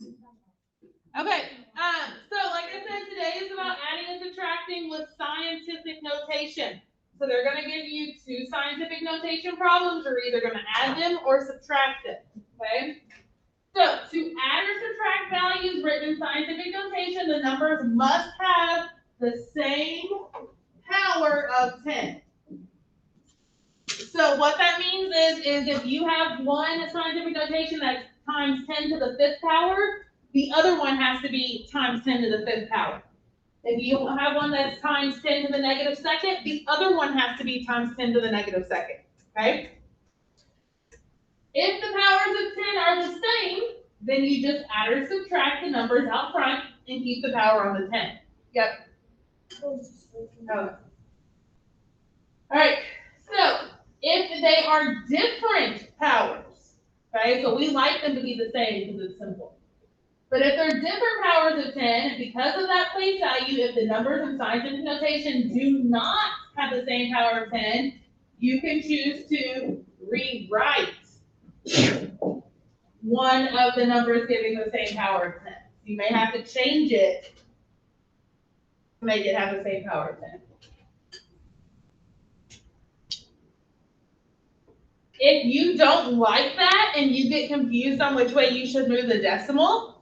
Okay, so like I said, today is about adding and subtracting with scientific notation. So they're going to give you two scientific notation problems. You're either going to add them or subtract them, okay? So to add or subtract values written in scientific notation, the numbers must have the same power of 10. So what that means is if you have one scientific notation that's times 10 to the 5th power, the other one has to be times 10 to the 5th power. If you have one that's times 10 to the negative second, the other one has to be times 10 to the negative second, okay? If the powers of 10 are the same, then you just add or subtract the numbers out front and keep the power on the 10. Yep. Oh. All right, so if they are different powers, okay, so we like them to be the same because it's simple. But if they're different powers of 10, because of that place value, if the numbers in scientific notation do not have the same power of 10, you can choose to rewrite one of the numbers giving the same power of 10. You may have to change it to make it have the same power of 10. If you don't like that and you get confused on which way you should move the decimal,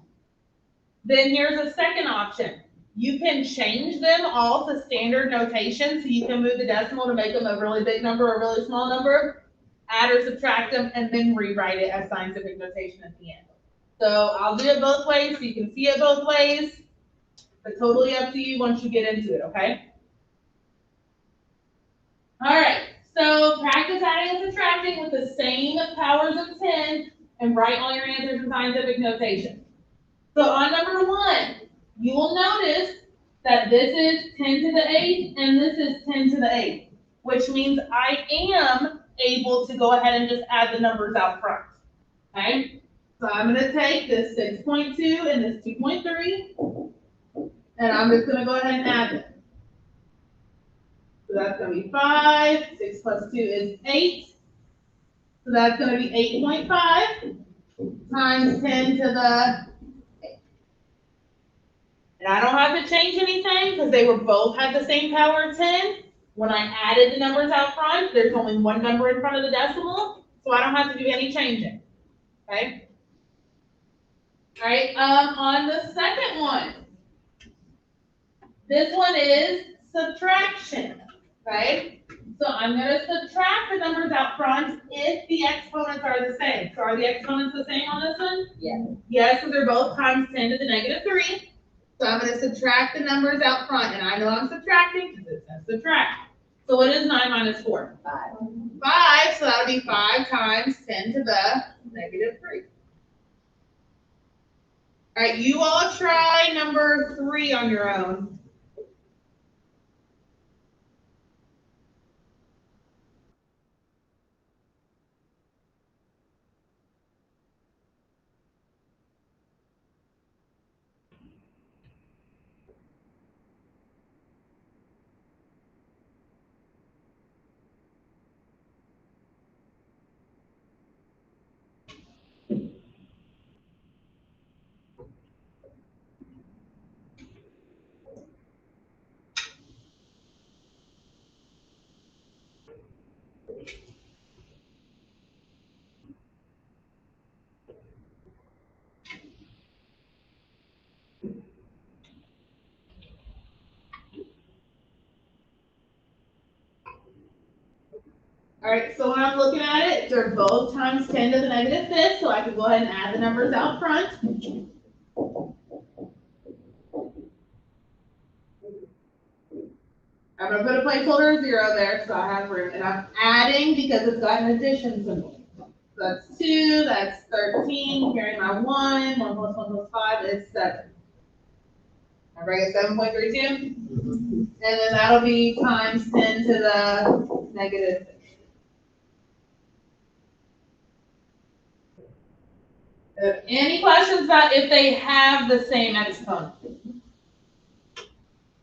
then here's a second option. You can change them all to standard notation, so you can move the decimal to make them a really big number or a really small number, add or subtract them, and then rewrite it as scientific notation at the end. So I'll do it both ways so you can see it both ways, but totally up to you once you get into it, okay? All right, so practice adding and subtracting with the same powers of 10 and write all your answers in scientific notation. So on number 1, you will notice that this is 10 to the 8th and this is 10 to the 8th, which means I am able to go ahead and just add the numbers out front, okay? So I'm going to take this 6.2 and this 2.3, and I'm just going to go ahead and add them. So that's going to be 5. 6 plus 2 is 8. So that's going to be 8.5 times 10 to the 8. And I don't have to change anything because they were both had the same power of 10. When I added the numbers out front, there's only one number in front of the decimal, so I don't have to do any changing. Okay? All right, on the second one, this one is subtraction, okay? So I'm going to subtract the numbers out front if the exponents are the same. So are the exponents the same on this one? Yes. Yes, so they're both times 10 to the negative 3. So I'm going to subtract the numbers out front, and I know I'm subtracting because it says subtract. So what is 9 minus 4? 5. 5, so that'll be 5 times 10 to the negative 3. All right, you all try number 3 on your own. All right, so when I'm looking at it, they're both times 10 to the negative 5th, so I can go ahead and add the numbers out front. I'm going to put a placeholder of 0 there, so I have room. And I'm adding because it's got an addition symbol. So that's 2, that's 13, carrying my 1, 1 plus 1 plus 5 is 7. I bring it 7.32? And then that'll be times 10 to the negative 6. Any questions about if they have the same exponent?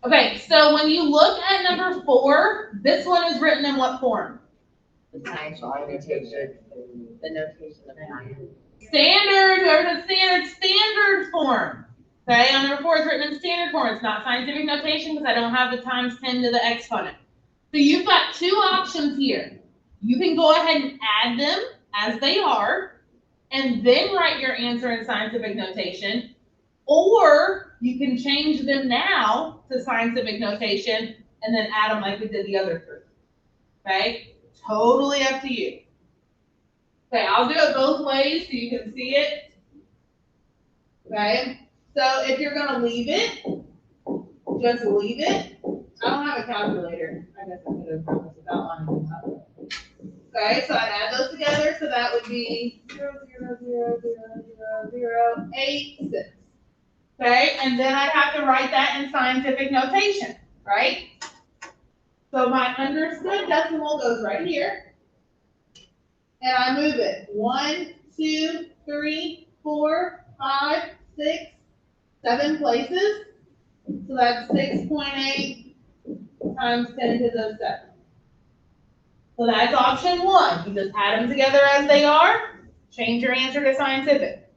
Okay, so when you look at number 4, this one is written in what form? The scientific notation. The notation of 9. Standard, or the standard form. Okay, on number 4, it's written in standard form. It's not scientific notation because I don't have the times 10 to the exponent. So you've got 2 options here. You can go ahead and add them as they are, and then write your answer in scientific notation, or you can change them now to scientific notation and then add them like we did the other 3. Okay, totally up to you. Okay, I'll do it both ways so you can see it. Okay, so if you're gonna leave it, just leave it. I don't have a calculator. I guess I could have done this without one. Okay, so I add those together, so that would be 0, 0, 0, 0, 0, 0, 8, 6. Okay, and then I'd have to write that in scientific notation, right? So my understood decimal goes right here, and I move it 1, 2, 3, 4, 5, 6, 7 places. So that's 6.8 times 10 to the 7. So that's option 1. You just add them together as they are, change your answer to scientific.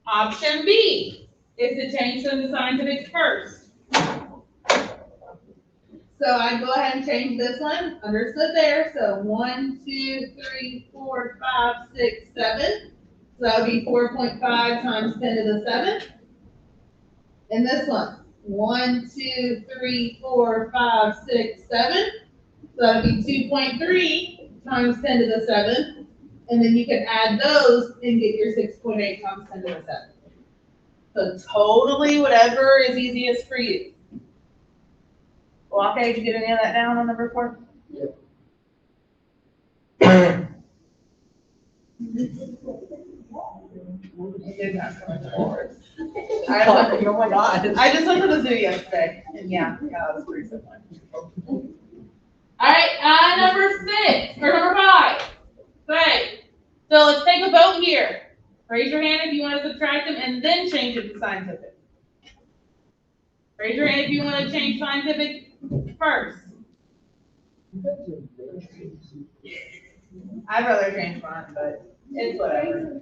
Option B is to change them to scientific first. So I go ahead and change this one, understood there. So 1, 2, 3, 4, 5, 6, 7. So that would be 4.5 times 10 to the 7. And this one, 1, 2, 3, 4, 5, 6, 7. So that would be 2.3 times 10 to the 7. And then you can add those and get your 6.8 times 10 to the 7. So totally whatever is easiest for you. Well, okay, did you get any of that down on number 4? Yep. Oh my God. I just went to the zoo yesterday, and yeah, that was pretty similar. All right, number 6, or number 5. Great. So let's take a vote here. Raise your hand if you want to subtract them and then change it to scientific. Raise your hand if you want to change scientific first. I'd rather change mine, but it's whatever.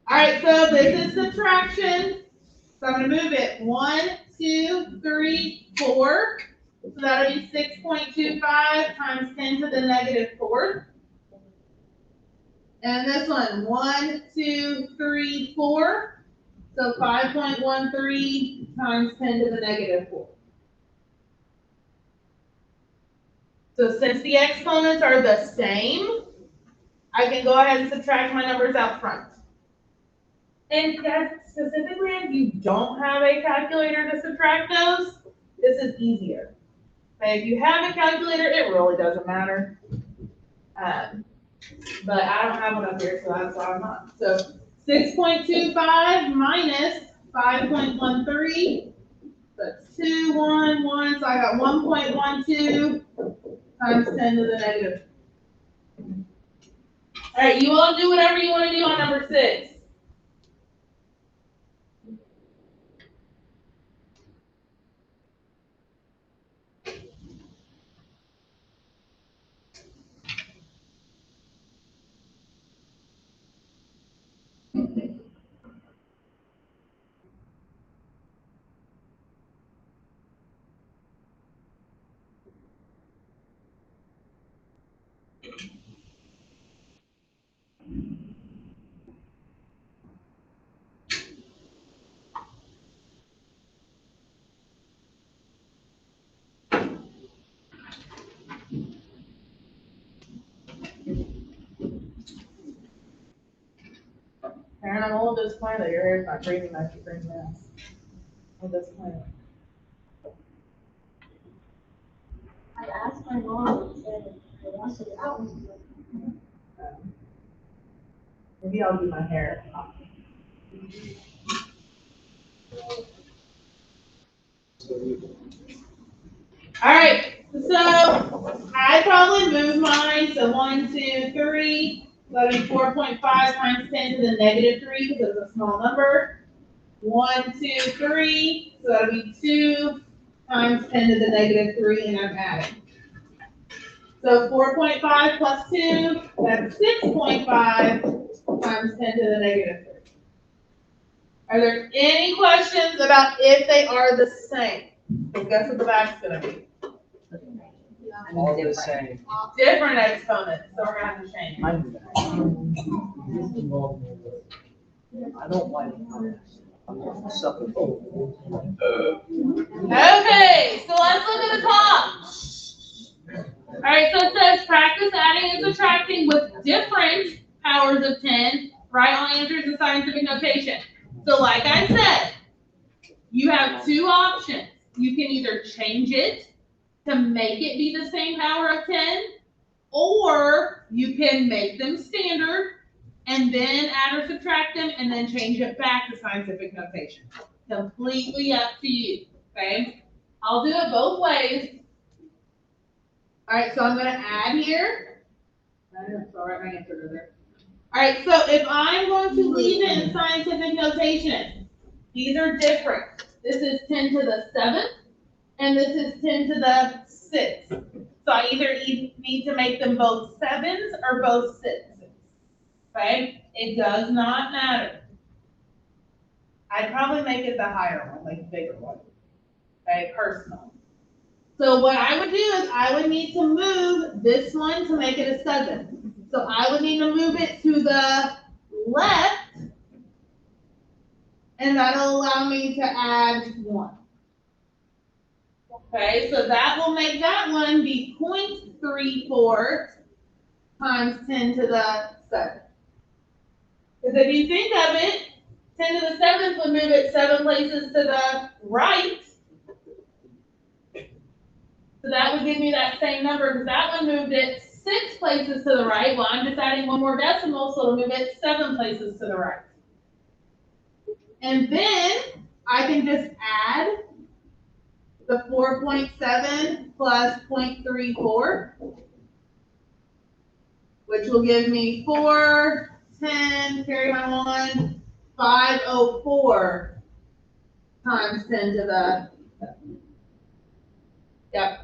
All right, so this is subtraction. So I'm going to move it 1, 2, 3, 4. So that'll be 6.25 times 10 to the negative 4. And this one, 1, 2, 3, 4. So 5.13 times 10 to the negative 4. So since the exponents are the same, I can go ahead and subtract my numbers out front. And guys, specifically, if you don't have a calculator to subtract those, this is easier. Okay, if you have a calculator, it really doesn't matter. But I don't have one up here, so that's why I'm not. So 6.25 minus 5.13, that's 2, 1, 1, so I got 1.12 times 10 to the negative. All right, you all do whatever you want to do on number 6. Karen, I'm a little disappointed that your hair is not crazy enough to bring this. I'm disappointed. I asked my mom and said I wanted it out. Maybe I'll do my hair. All right, so I'd probably move mine. So 1, 2, 3. That'll be 4.5 times 10 to the negative 3 because it's a small number. 1, 2, 3. So that'll be 2 times 10 to the negative 3, and I'm adding. So 4.5 plus 2, that's 6.5 times 10 to the negative 3. Are there any questions about if they are the same? So guess what the back's gonna be? All the same. Different exponents, so we're gonna have to change. I don't like something. Okay, so let's look at the top. All right, so it says practice adding and subtracting with different powers of 10. Write all answers in scientific notation. So like I said, you have two options. You can either change it to make it be the same power of 10, or you can make them standard and then add or subtract them and then change it back to scientific notation. Completely up to you, okay? I'll do it both ways. All right, so I'm gonna add here. So I'll write my answer to there. All right, so if I'm going to leave it in scientific notation, these are different. This is 10 to the 7th, and this is 10 to the 6th. So I either need to make them both 7s or both 6s, okay? It does not matter. I'd probably make it the higher one, like the bigger one, okay, personal. So what I would do is I would need to move this one to make it a 7. So I would need to move it to the left, and that'll allow me to add 1. Okay, so that will make that one be 0.34 times 10 to the 7. Because if you think of it, 10 to the 7th would move it 7 places to the right. So that would give me that same number, because that one moved it 6 places to the right. Well, I'm just adding one more decimal, so it'll move it 7 places to the right. And then I can just add the 4.7 plus 0.34, which will give me 4, 10, carry my 1, 504 times 10 to the, yep.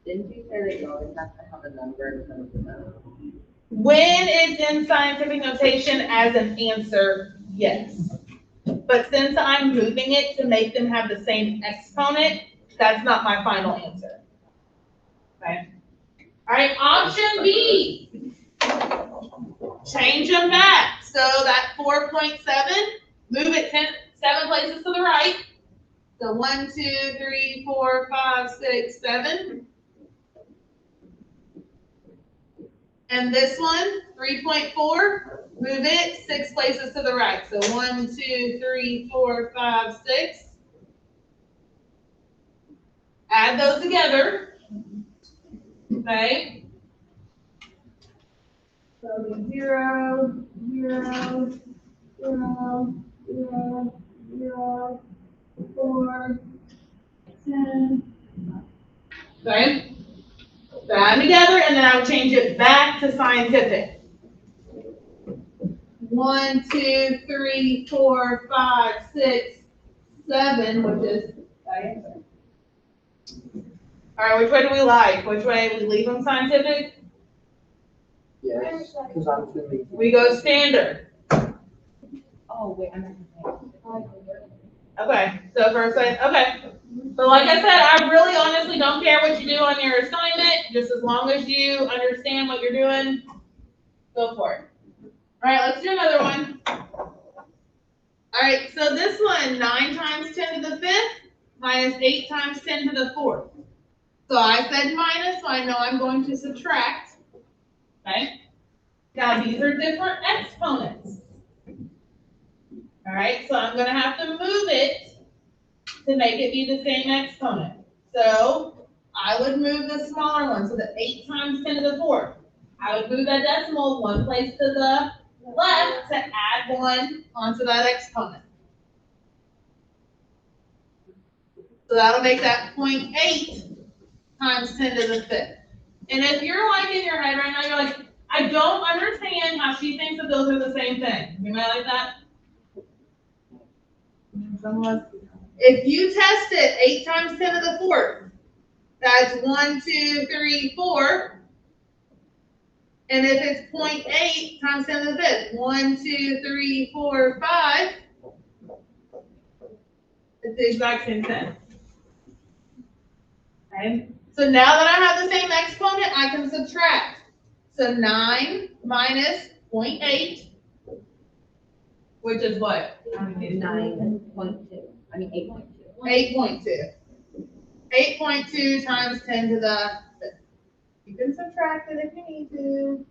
Didn't you say that you always have to have a number in front of the number? When it's in scientific notation as an answer, yes. But since I'm moving it to make them have the same exponent, that's not my final answer. Okay. All right, option B. Change them back. So that 4.7, move it 7 places to the right. So 1, 2, 3, 4, 5, 6, 7. And this one, 3.4, move it 6 places to the right. So 1, 2, 3, 4, 5, 6. Add those together. Okay. So 0, 0, 0, 0, 0, 4, 10. Okay. Add them together, and then I would change it back to scientific. 1, 2, 3, 4, 5, 6, 7, which is diameter. All right, which way do we like? Which way we leave them scientific? Yes, because I'm feeling. We go standard. Oh, wait, I'm not. Okay, so first say, okay. So like I said, I really honestly don't care what you do on your assignment, just as long as you understand what you're doing, go for it. All right, let's do another one. All right, so this one, 9 times 10 to the 5th minus 8 times 10 to the 4th. So I said minus, so I know I'm going to subtract. Okay. Now these are different exponents. All right, so I'm going to have to move it to make it be the same exponent. So I would move the smaller one, so the 8 times 10 to the 4th. I would move that decimal 1 place to the left to add 1 onto that exponent. So that'll make that 0.8 times 10 to the 5th. And if you're like in your head right now, you're like, I don't understand how she thinks that those are the same thing. You might like that? If you test it 8 times 10 to the 4th, that's 1, 2, 3, 4. And if it's 0.8 times 10 to the 5th, 1, 2, 3, 4, 5. It's the exact same thing. Okay, so now that I have the same exponent, I can subtract. So 9 minus 0.8, which is what? 9.2, I mean 8.2. 8.2. 8.2 times 10 to the fifth. You can subtract it if you need to.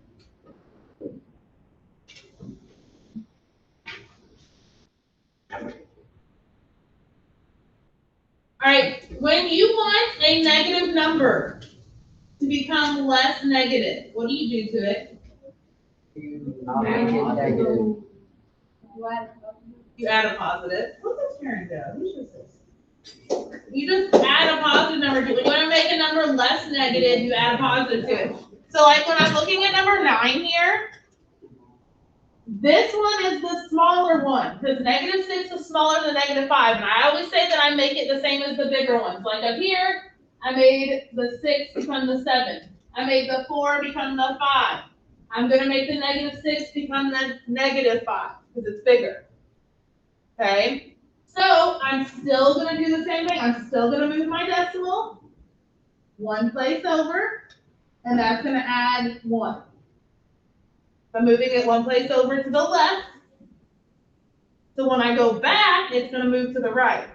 All right, when you want a negative number to become less negative, what do you do to it? You not make it negative. You add a positive. Where's this parent go? Who's this? You just add a positive number to it. When you want to make a number less negative, you add a positive to it. So like when I'm looking at number 9 here, this one is the smaller one because -6 is smaller than -5. And I always say that I make it the same as the bigger ones. Like up here, I made the 6 become the 7. I made the 4 become the 5. I'm going to make the -6 become the -5 because it's bigger. Okay? So I'm still going to do the same thing. I'm still going to move my decimal one place over, and that's going to add 1. I'm moving it one place over to the left. So when I go back, it's going to move to the right.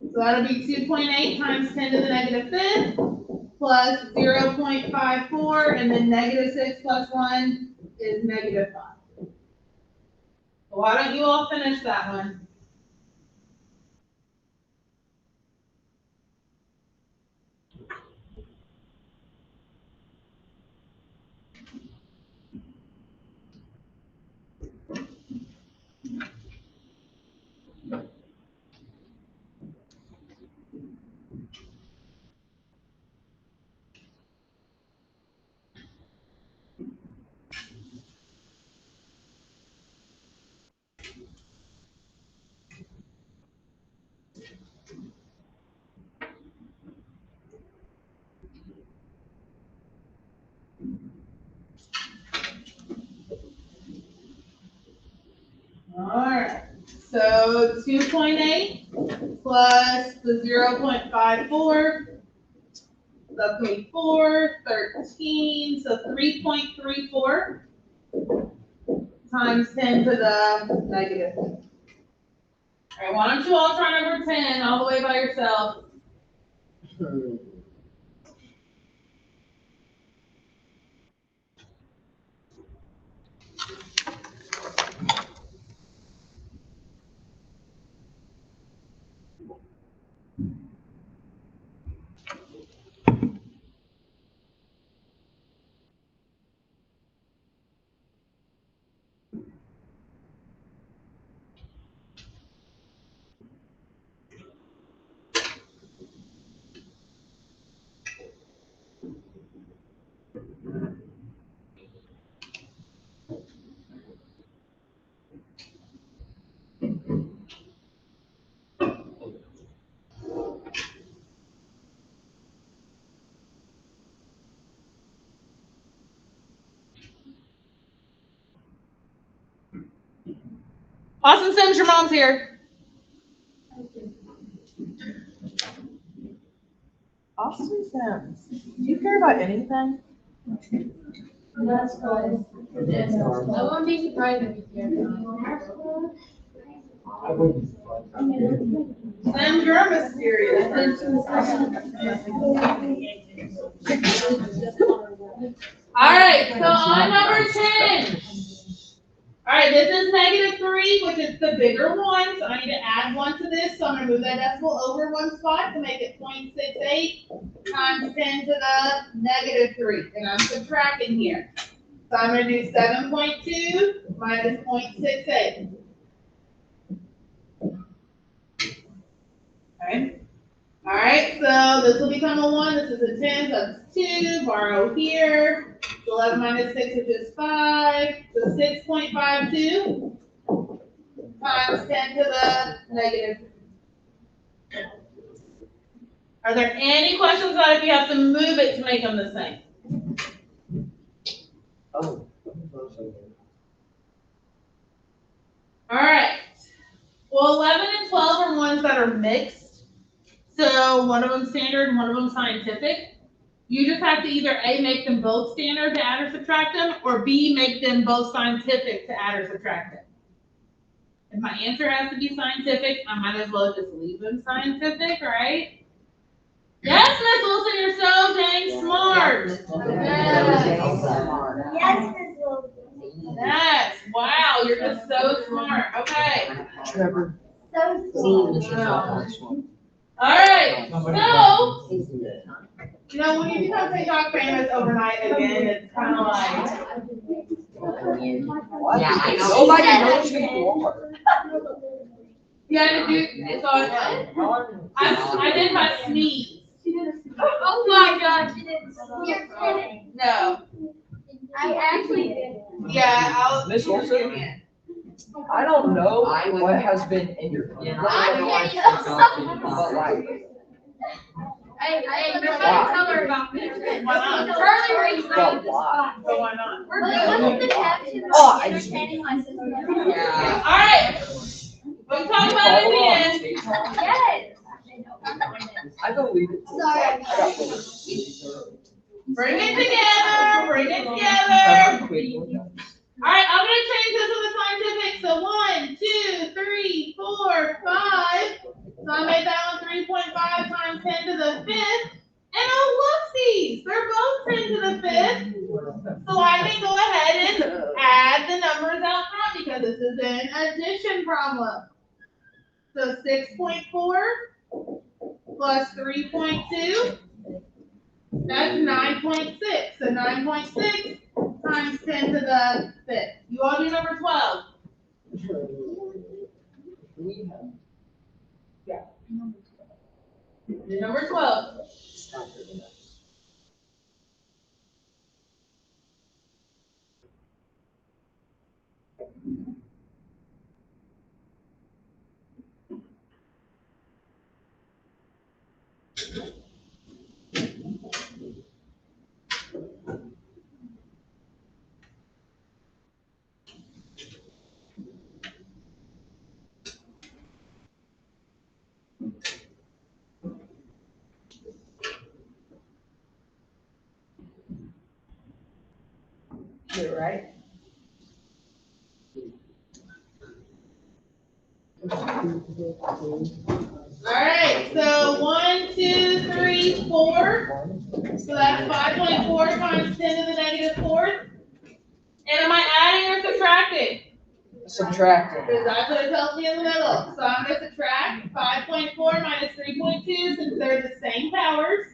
So that'll be 2.8 times 10 to the -5 plus 0.54, and then -6 plus 1 is -5. Why don't you all finish that one? Alright, so 2.8 plus the 0.54, that's going to be 4, 13, so 3.34 times 10 to the negative. Alright, why don't you all try number 10 all the way by yourself? Austin Sims, your mom's here. Austin Sims, do you care about anything? That's good. I won't be surprised if you I wouldn't. Sims, you're mysterious. Alright, so on number 10. Alright, this is -3, which is the bigger one, so I need to add 1 to this, so I'm gonna move that decimal over 1 spot to make it 0.68 times 10 to the -3, and I'm subtracting here. So I'm gonna do 7.2 minus 0.68. Okay. Alright, so this will become a 1, this is a 10, so that's 2, borrow here. 11 minus 6, which is 5, so 6.52 times 10 to the negative. Are there any questions about if you have to move it to make them the same? Oh. Alright, Well, 11 and 12 are ones that are mixed. So one of them standard and one of them scientific. You just have to either A, make them both standard to add or subtract them, or B, make them both scientific to add or subtract them. If my answer has to be scientific, I might as well just leave them scientific, right? Yes, Miss Wilson, you're so dang smart. Yes, Ms. Wilson. Yes, wow, you're just so smart. Okay. Trevor. So See, sweet. this is the next one. All right. So, He's the- you know, when you become TikTok famous overnight again, it's kind of like, Yeah, I know. Nobody knows who you are. yeah, dude, so I did my sneeze. Oh my God, you're kidding. No. I actually did. Yeah, I'll. Miss Wilson? I don't know what has been in your. Yeah, I I know can't I even- said But like, Hey, you're trying to tell her about this. Why not? but why? So why not? We're good with the captions. Oh, I just- Entertaining my sister. Yeah. All right. We'll talk about it at the end. Yes. I believe it. Sorry. I got believe. Bring it together. Bring it together. All right, I'm gonna change this to the scientific. So 1, 2, 3, 4, 5. So I made that one 3.5 times 10 to the 5th. And oh, whoopsies, they're both 10 to the 5th. So I can go ahead and add the numbers out front because this is an addition problem. So 6.4 plus 3.2, that's 9.6. So 9.6 times 10 to the 5th. You all do number 12. Do number 12. You're right. All right, so 1, 2, 3, 4. So that's 5.4 times 10 to the negative 4th. And am I adding or subtracting? Subtracting. Because that's what it tells me in the middle. So I'm going to subtract 5.4 minus 3.2 since they're the same powers.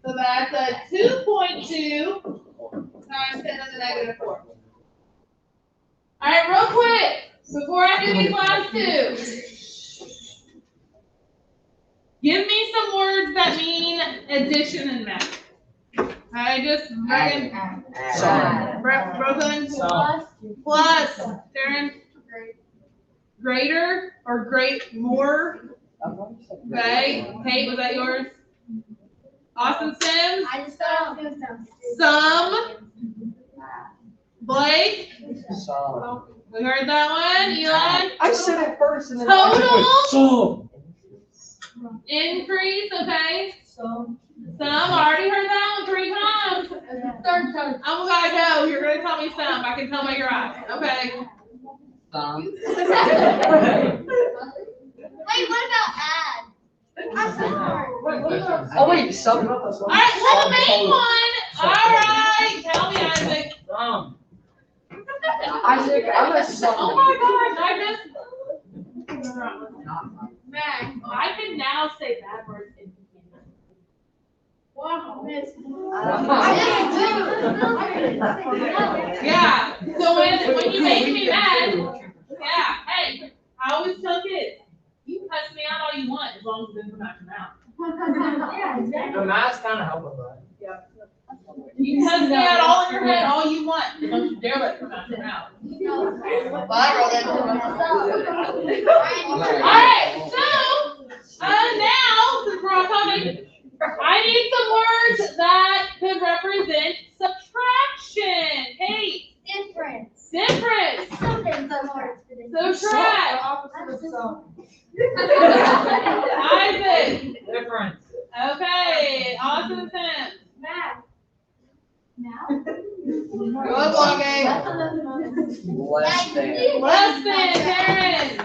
So that's a 2.2 times 10 to the negative 4. All right, real quick, before I do these last two. Give me some words that mean addition in math. I just reckon. Brooklyn? Plus. Darren? Greater or great more? Okay. Kate, was that yours? Austin Sims? I just thought it was gonna sound Some. Blake? So. We heard that one. Eli? I said it first and then. Total? So. Increase, okay. Some, I already heard that one 3 times. Third time. I'm gonna go. You're gonna tell me some. I can tell by your eyes. Okay. Wait, what about add? I'm sorry. Oh wait, some. All right, well, the main one. All right. Tell me, Isaac. Isaac, I'm a Oh son. my gosh, I just. Max, I can now say bad words in beginning. Wow, miss. Yeah, so when you make me mad, yeah, hey, I always tell kids, you can cuss me out all you want as long as it doesn't come out your mouth. Yeah, exactly. The math's kind of helping, right? You can cuss me out all in your head all you want, but don't you dare let it come out your mouth. Alright, so, now, since we're on topic, I need some words that could represent subtraction. Kate, Difference. difference. Something so hard to do. Subtract. I'm Isaac. Difference. Okay, Austin Sims. Math. Now? Good looking. Less than. Less than, Karen.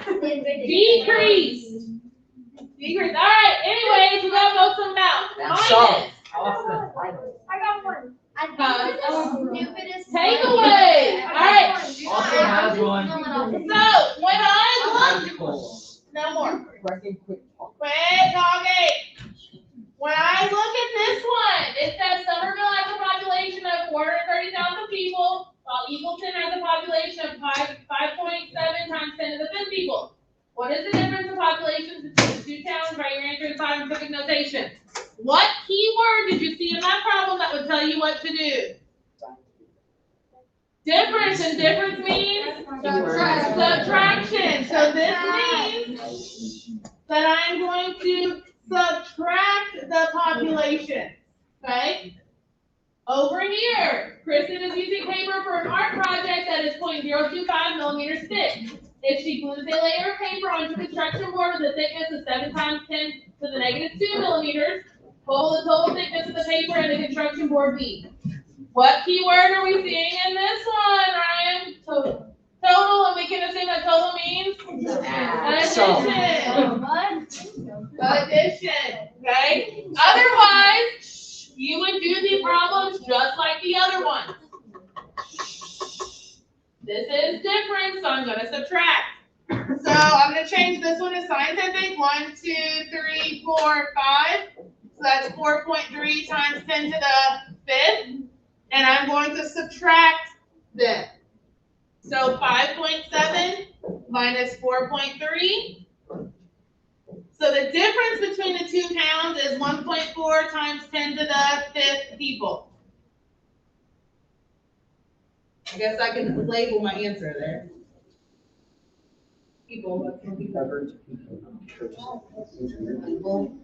Decreased. Decreased. All right, anyways, we got most of them out. That's Minus. Austin. I got one. I think it's the stupidest. Takeaway. All right. Austin has one. So when I look, no more. Reckon quick talk. Quit talking. When I look at this one, it says Somerville has a population of 430,000 people, while Eagleton has a population of 5.7 times 10 to the 5th people. What is the difference in populations between the two towns? Write your answer in scientific notation. What keyword did you see in that problem that would tell you what to do? Difference, and difference means subtraction. So this means that I'm going to subtract the population, okay? Over here, Kristen is using paper for an art project that is 0.025 millimeters thick. If she glues a layer of paper onto a construction board with a thickness of 7 times 10 to the negative 2 millimeters, what will the total thickness of the paper and the construction board be? What keyword are we seeing in this one, Ryan? Total. Total, and we can assume that total means addition, okay? Otherwise, you would do the problems just like the other one. This is different, so I'm gonna subtract. So I'm gonna change this one to scientific. 1, 2, 3, 4, 5. So that's 4.3 times 10 to the 5th. And I'm going to subtract this. So 5.7 minus 4.3. So the difference between the two towns is 1.4 times 10 to the 5th people. I guess I can label my answer there. People, that's what people. Average people.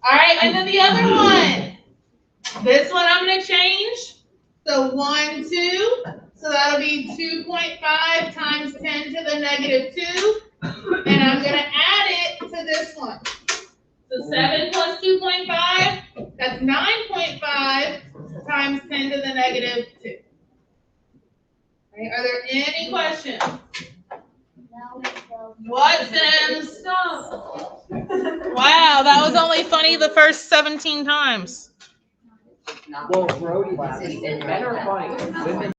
All right, and then the other one. This one I'm gonna change. So 1, 2. So that'll be 2.5 times 10 to the negative 2. And I'm gonna add it to this one. So 7 plus 2.5, that's 9.5 times 10 to the negative 2. All right, are there any questions? What, Sims? Wow, that was only funny the first 17 times. Not Well, Brody, men are funny. Women